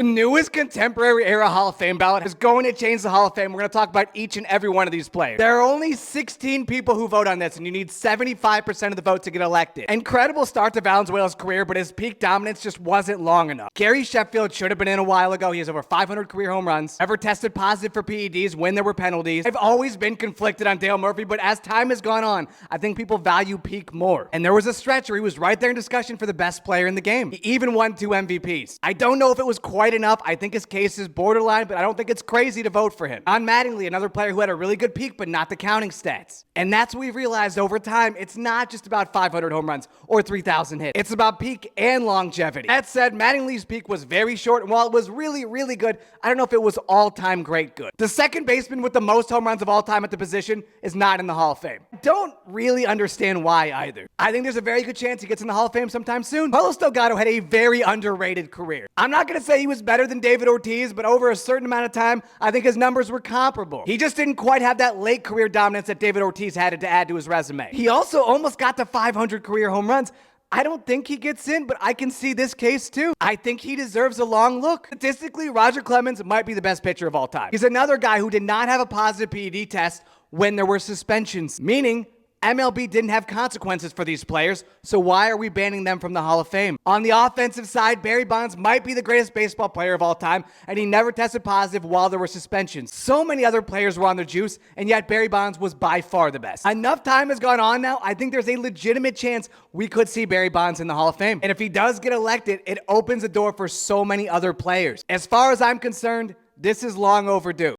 The newest contemporary era Hall of Fame ballot is going to change the Hall of Fame. We're going to talk about each and every one of these players. There are only 16 people who vote on this, and you need 75% of the vote to get elected. Incredible start to Valenzuela's career, but his peak dominance just wasn't long enough. Gary Sheffield should have been in a while ago. He has over 500 career home runs, ever tested positive for PEDs when there were penalties. I've always been conflicted on Dale Murphy, but as time has gone on, I think people value peak more. And there was a stretch where he was right there in discussion for the best player in the game. He even won 2 MVPs. I don't know if it was quite enough. I think his case is borderline, but I don't think it's crazy to vote for him. John Mattingly, another player who had a really good peak, but not the counting stats. And that's what we've realized over time. It's not just about 500 home runs or 3,000 hits. It's about peak and longevity. That said, Mattingly's peak was very short, and while it was really, really good, I don't know if it was all-time great good. The second baseman with the most home runs of all time at the position is not in the Hall of Fame. I don't really understand why either. I think there's a very good chance he gets in the Hall of Fame sometime soon. Carlos Delgado had a very underrated career. I'm not going to say he was better than David Ortiz, but over a certain amount of time, I think his numbers were comparable. He just didn't quite have that late career dominance that David Ortiz had to add to his resume. He also almost got to 500 career home runs. I don't think he gets in, but I can see this case too. I think he deserves a long look. Statistically, Roger Clemens might be the best pitcher of all time. He's another guy who did not have a positive PED test when there were suspensions, meaning MLB didn't have consequences for these players, so why are we banning them from the Hall of Fame? On the offensive side, Barry Bonds might be the greatest baseball player of all time, and he never tested positive while there were suspensions. So many other players were on the juice, and yet Barry Bonds was by far the best. Enough time has gone on now, I think there's a legitimate chance we could see Barry Bonds in the Hall of Fame. And if he does get elected, it opens the door for so many other players. As far as I'm concerned, this is long overdue.